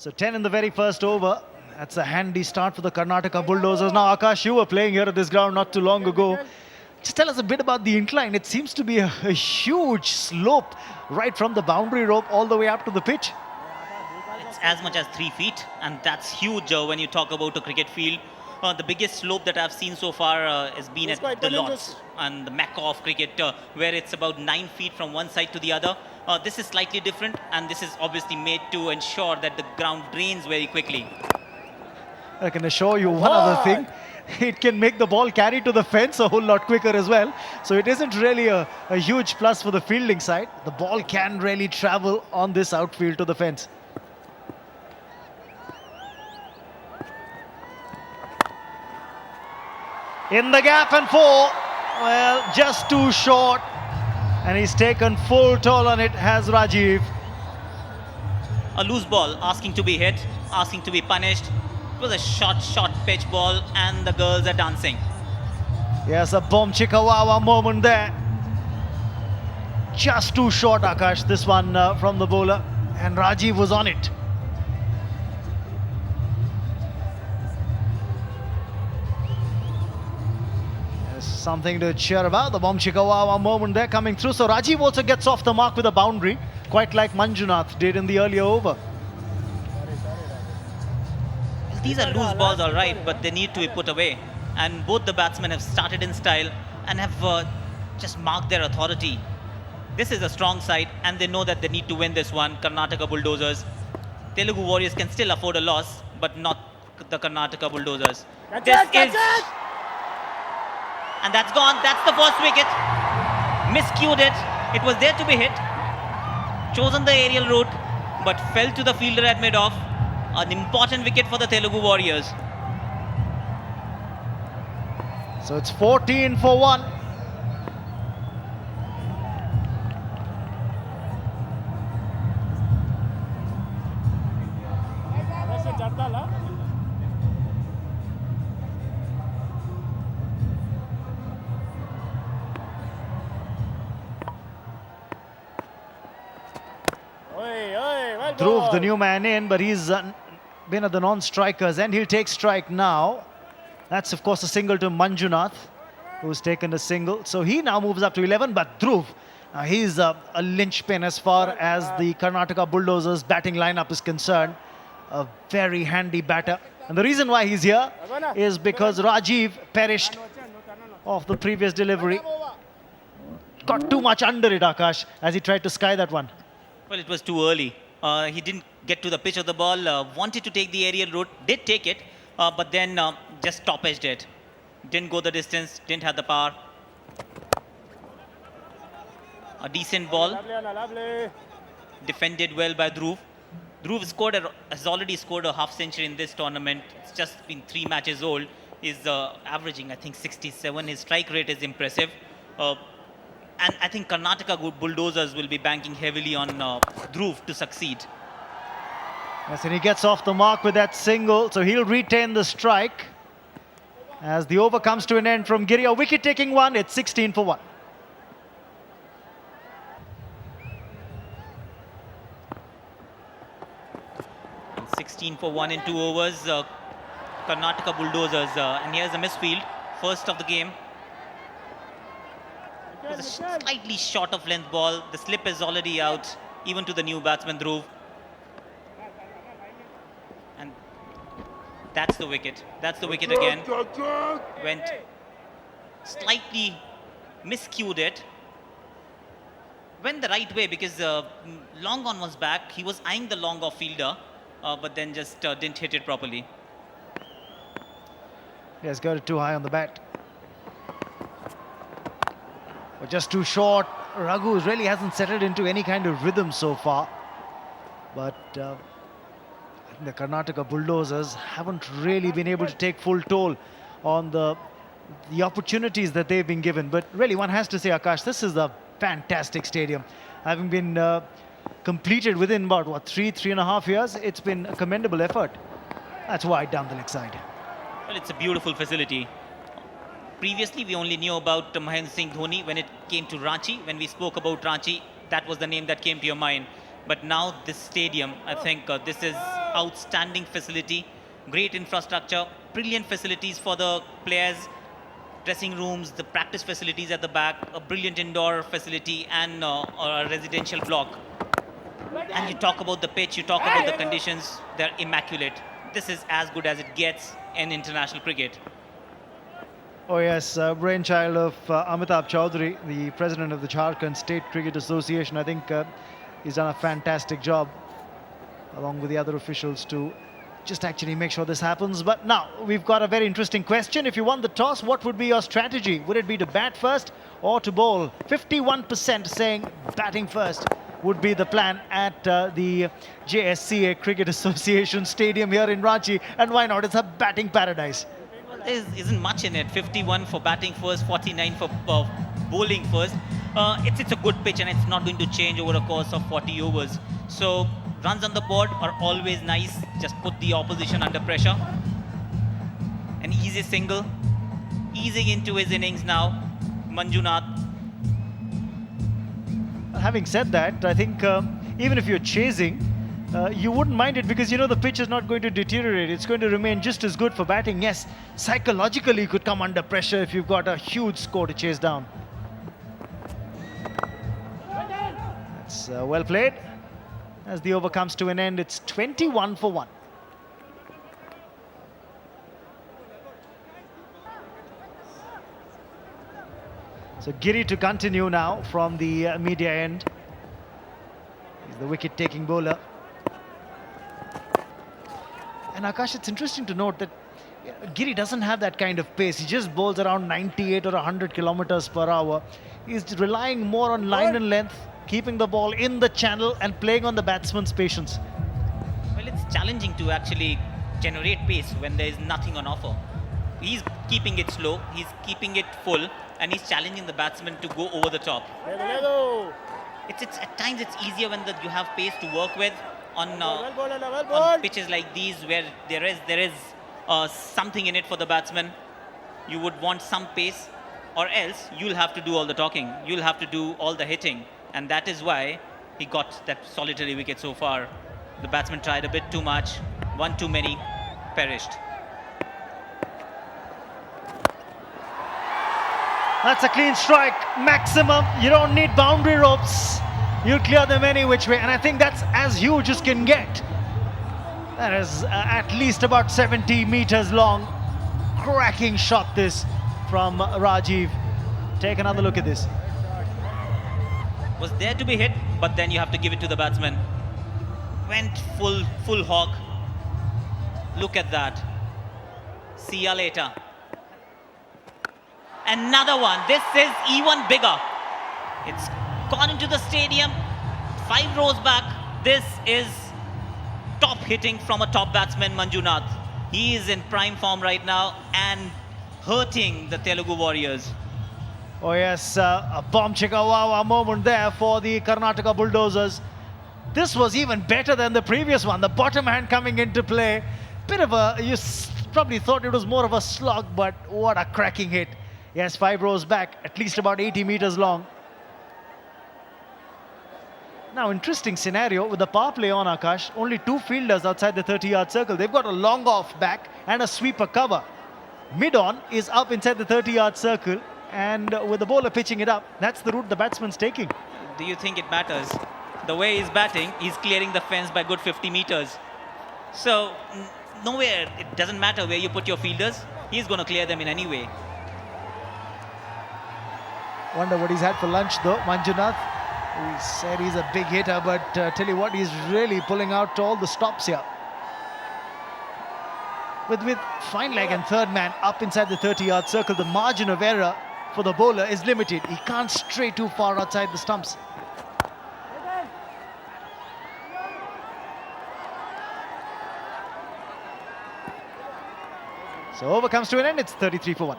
So 10 in the very first over. That's a handy start for the Karnataka Bulldozers. Now, Akash, you were playing here at this ground not too long ago. Just tell us a bit about the incline. It seems to be a huge slope right from the boundary rope all the way up to the pitch. It's as much as 3 feet, and that's huge when you talk about a cricket field. The biggest slope that I've seen so far has been at the Lords and the Mecca of cricket, where it's about 9 feet from one side to the other. This is slightly different, and this is obviously made to ensure that the ground drains very quickly. I can assure you one other thing. It can make the ball carry to the fence a whole lot quicker as well. So it isn't really a huge plus for the fielding side. The ball can really travel on this outfield to the fence. In the gap and 4. Well, just too short. And he's taken full toll on it, has Rajeev. A loose ball asking to be hit, asking to be punished. It was a short pitch ball, and the girls are dancing. Yes, a bomb chikawawa moment there. Just too short, Akash, this one from the bowler. And Rajeev was on it. There's something to cheer about. The bomb chikawawa moment there coming through. So Rajeev also gets off the mark with a boundary, quite like Manjunath did in the earlier over. These are loose balls, all right, but they need to be put away. And both the batsmen have started in style and have just marked their authority. This is a strong side, and they know that they need to win this one. Karnataka Bulldozers. Telugu Warriors can still afford a loss, but not the Karnataka Bulldozers. And that's gone. That's the first wicket. Miscued it. It was there to be hit. Chosen the aerial route, but fell to the fielder at mid-off. An important wicket for the Telugu Warriors. So it's 14 for 1. Dhruv, the new man in, but he's been at the non-strikers and he'll take strike now. That's of course a single to Manjunath, who's taken a single. So he now moves up to 11, but Dhruv, he's a linchpin as far as the Karnataka Bulldozers batting lineup is concerned. A very handy batter. And the reason why he's here is because Rajeev perished off the previous delivery. Got too much under it, Akash, as he tried to sky that one. Well, it was too early. He didn't get to the pitch of the ball, wanted to take the aerial route, did take it, but then just stoppaged it. Didn't go the distance, didn't have the power. A decent ball. Defended well by Dhruv. Dhruv has already scored a half century in this tournament. It's just been 3 matches old. He's averaging, I think, 67. His strike rate is impressive. And I think Karnataka Bulldozers will be banking heavily on Dhruv to succeed. Yes, and he gets off the mark with that single, so he'll retain the strike. As the over comes to an end from Giri, a wicket-taking one, it's 16 for 1. And 16 for 1 in 2 overs. Karnataka Bulldozers, and here's a misfield, first of the game. It was a slightly short of length ball. The slip is already out, even to the new batsman Dhruv. And that's the wicket. That's the wicket again. Went slightly miscued it. Went the right way because long on was back. He was eyeing the long off fielder, but then just didn't hit it properly. He has got it too high on the bat. But just too short. Raghu really hasn't settled into any kind of rhythm so far. But I think the Karnataka Bulldozers haven't really been able to take full toll on the opportunities that they've been given. But really, one has to say, Akash, this is a fantastic stadium. Having been completed within about, what, 3.5 years, it's been a commendable effort. That's wide down the leg side. Well, it's a beautiful facility. Previously, we only knew about Mahendra Singh Dhoni when it came to Ranchi. When we spoke about Ranchi, that was the name that came to your mind. But now this stadium, I think this is outstanding facility, great infrastructure, brilliant facilities for the players, dressing rooms, the practice facilities at the back, a brilliant indoor facility, and a residential block. And you talk about the pitch, you talk about the conditions, they're immaculate. This is as good as it gets in international cricket. Oh yes, brainchild of Amitabh Chaudhary, the president of the Jharkhand State Cricket Association. I think he's done a fantastic job, along with the other officials, to just actually make sure this happens. But now we've got a very interesting question. If you won the toss, what would be your strategy? Would it be to bat first or to bowl? 51% saying batting first would be the plan at the JSCA Cricket Association Stadium here in Ranchi. And why not? It's a batting paradise. There isn't much in it. 51 for batting first, 49 for bowling first. It's a good pitch, and it's not going to change over a course of 40 overs. So runs on the board are always nice. Just put the opposition under pressure. An easy single, easing into his innings now, Manjunath. Having said that, I think even if you're chasing, you wouldn't mind it, because you know the pitch is not going to deteriorate. It's going to remain just as good for batting. Yes, psychologically you could come under pressure if you've got a huge score to chase down. That's well played. As the over comes to an end, it's 21 for 1. So Giri to continue now from the media end. He's the wicket-taking bowler. And Akash, it's interesting to note that Giri doesn't have that kind of pace. He just bowls around 98 or 100 kilometers per hour. He's relying more on line and length, keeping the ball in the channel and playing on the batsman's patience. Well, it's challenging to actually generate pace when there is nothing on offer. He's keeping it slow, he's keeping it full, and he's challenging the batsman to go over the top. It's at times it's easier when you have pace to work with on pitches like these, where there is something in it for the batsman. You would want some pace, or else you'll have to do all the talking. You'll have to do all the hitting, and that is why he got that solitary wicket so far. The batsman tried a bit too much, one too many, perished. That's a clean strike, maximum. You don't need boundary ropes. You'll clear them any which way. And I think that's as huge as can get. That is at least about 70 meters long. Cracking shot this from Rajeev. Take another look at this. Was there to be hit, but then you have to give it to the batsman. Went full hog. Look at that. See ya later. Another one. This is even bigger. It's gone into the stadium, 5 rows back. This is top hitting from a top batsman, Manjunath. He is in prime form right now and hurting the Telugu Warriors. Oh yes, a bomb chikawawa moment there for the Karnataka Bulldozers. This was even better than the previous one. The bottom hand coming into play. Bit of a, you probably thought it was more of a slog, but what a cracking hit. Yes, 5 rows back, at least about 80 meters long. Now, interesting scenario with the power play on, Akash. Only 2 fielders outside the 30-yard circle. They've got a long off back and a sweeper cover. Mid-on is up inside the 30-yard circle, and with the bowler pitching it up, that's the route the batsman's taking. Do you think it matters? The way he's batting, he's clearing the fence by good 50 meters. So, nowhere, it doesn't matter where you put your fielders. He's going to clear them in any way. Wonder what he's had for lunch, though, Manjunath. He said he's a big hitter, but tell you what, he's really pulling out all the stops here. With fine leg and third man up inside the 30-yard circle, the margin of error for the bowler is limited. He can't stray too far outside the stumps. So over comes to an end. It's 33 for 1.